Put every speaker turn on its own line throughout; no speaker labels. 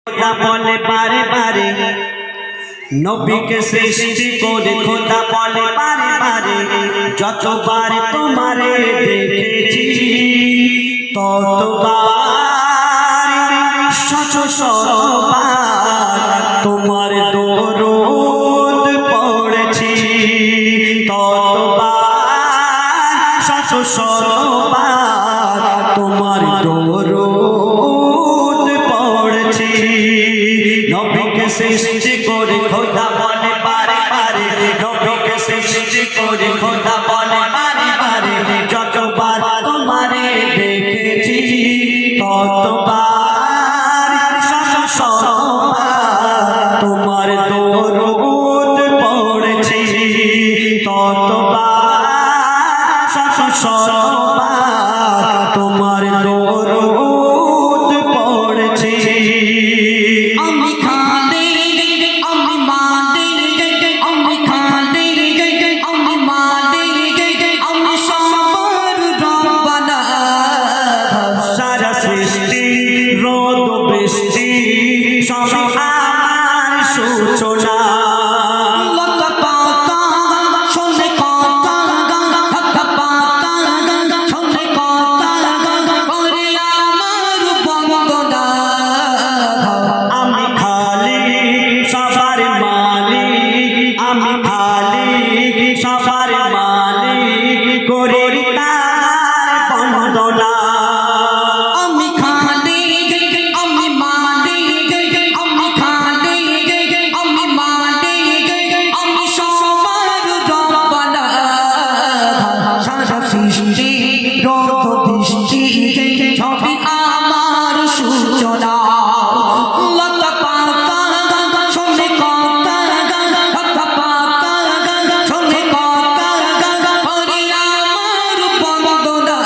খোদা বলে বারে বারে, নবীকে সৃষ্টি করে খোদা বলে বারে বারে, যতবার তোমারে দেখেছি ততবার শত শতবার তোমার দরুদ পড়েছি, ততবার শত শতবার তোমার দরুদ পড়েছি। নবীকে সৃষ্টি করে খোদা বলে বারে বারে, নবীকে সৃষ্টি করে খোদা বলে বারে বারে, যতবার তোমারে দেখেছি ততবার শত শতবার তোমার দরুদ পড়েছি, ততবার শত শতবার তোমার দরুদ পড়েছি।
আমি খালিদ আমি মালিক আমি খালিদ আমি মালিক আমি সবার রব্বানা,
সারা সৃষ্টি রোদ বৃষ্টি সবই আমার সূচনা।
লতা পাতা শোনে কথা লতা পাতা শোনে কথা করে আমার বন্দনা,
আমি খালিক সবার মালিক, আমি খালিক সবার মালিক, করি তার বন্দনা।
আমি খালিদ আমি মালিক আমি খালিদ আমি মালিক আমি সবার রব্বানা, সারা সৃষ্টি রোদ বৃষ্টি সবই আমার সূচনা। লতা পাতা শোনে কথা লতা পাতা শোনে কথা করে আমার বন্দনা,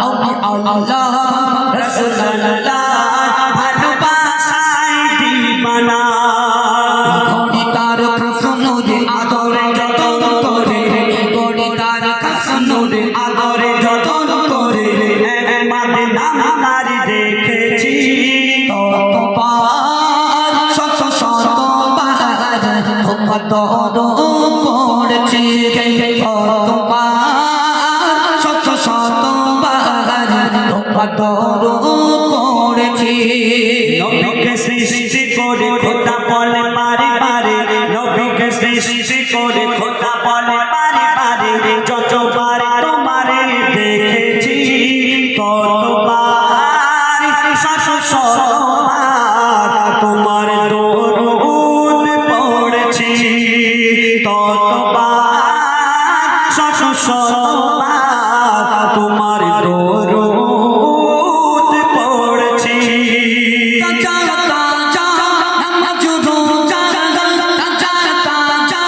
আমি আল্লাহ
রাসূলুল্লাহ ভালোবাসায় দিবানা,
গড়ি তার কাসনুরে আদরে যতন করে, গড়ি তার কাসনুরে
আদরে যতন করে মাঝে নাম তার দেখেছি
ততবার শত শতবার তোমার দরুদ পড়েছি, ততবার শত শতবার তোমার দরুদ পড়েছি।
নবীকে সৃষ্টি করে খোদা বলে বারে বারে, নবীকে সৃষ্টি করে খোদা বলে বারে বারে, যতবার তোমারে দেখেছি ততবার শত শতবার তোমার দরুদ পড়েছি, ততবার শত শতবার তোমার দরুদ পড়েছি।
তাজা তাজা নামাজ রোজা, তাজা তাজা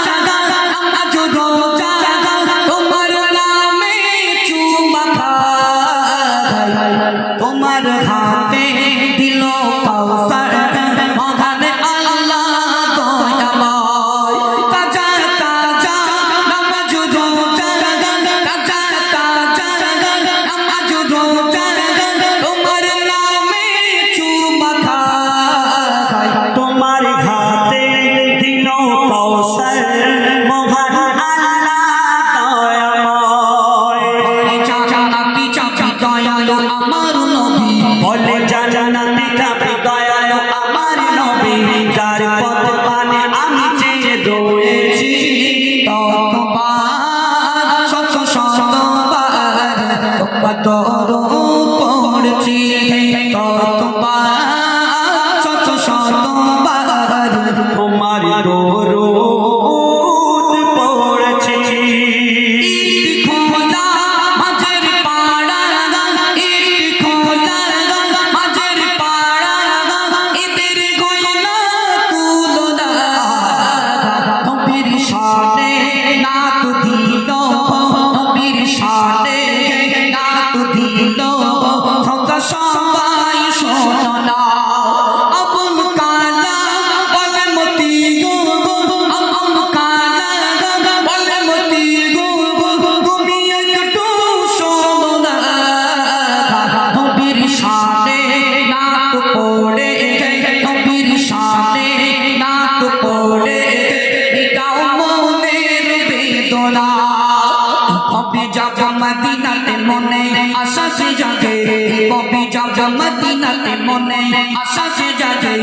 যাব মদিনাতে মনে আশা যে জাগে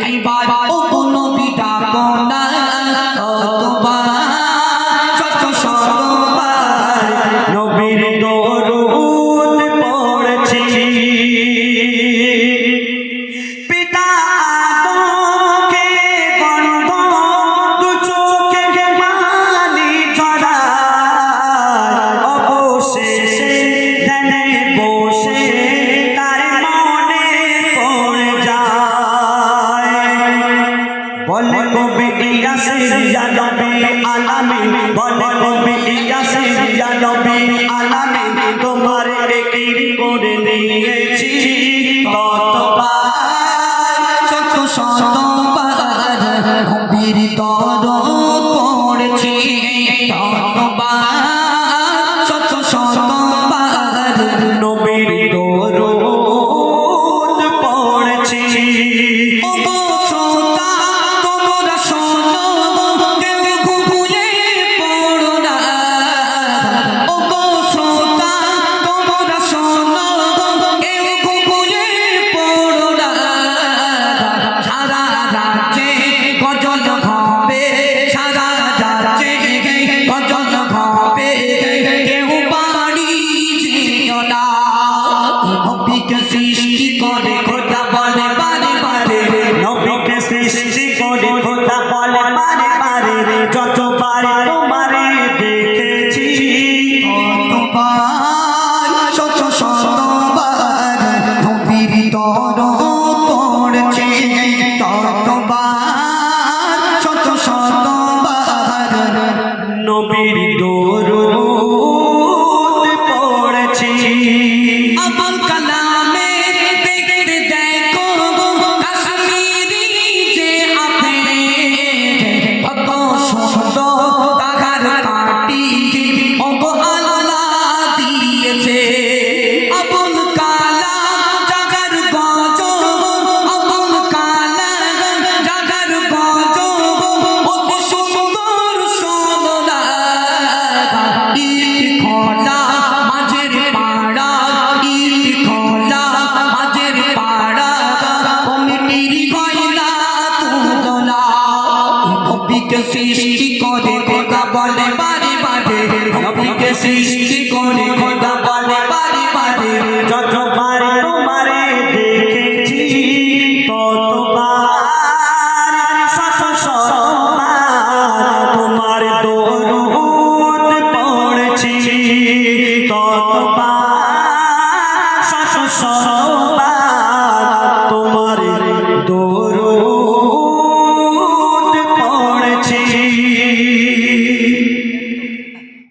একবার ও নবী ডাকো না কতবার শত শতবার
নবীর দরুদ পড়ছি পিতা আদমকে গন্ধ দু চোখে পানি ঝরায় অবশেষে ধ্যানে বসে তার মনে পড়ে যায় বলে কবি ইয়াসির ইয়া নবী আলামিন বলে কবি ইয়াসির ইয়া নবী আলামিন তোমার একই করে নিয়েছি ততবার
শত শতবার নবীর দরদ পড়ছি ততবার শত শতবার
নবীর দরুদ পড়ছি
ও গো শ্রোতা তোমরা শোনো কেউ ঘুমিয়ে পড়ো না ও গো শ্রোতা তোমরা শোনো কেউ ঘুমিয়ে পড়ো না সারা রাজ্যে গজল হবে সারা রাজ্যে গজল হবে কেউ বাড়ি যেও না নবীকে সৃষ্টি করে খোদা বলে বারে বারে
নবীকে সৃষ্টি করে খোদা বলে বারে বারে যতবার তোমারে দেখেছি
ততবার শত শতবার নবীর দরদ পড়ছে ততবার শত শতবার
নবীর দরুদ পড়ছি
আবুল কালামে দেখতে দেখো কাশ্মীরি যে আপে কত সুন্দর তাহার কাটি ওগো আল্লাহ দিয়েছে আবুল কালাম জাগার গজব আবুল কালাম জাগার গজব অতি সুন্দর সোনা ইট খোলা মাঝের পাড়া ইট খোলা মাঝের পাড়া কমিটির গয়না তুলনা নবীকে সৃষ্টি করে কথা বলে বারে বারে নবীকে সৃষ্টি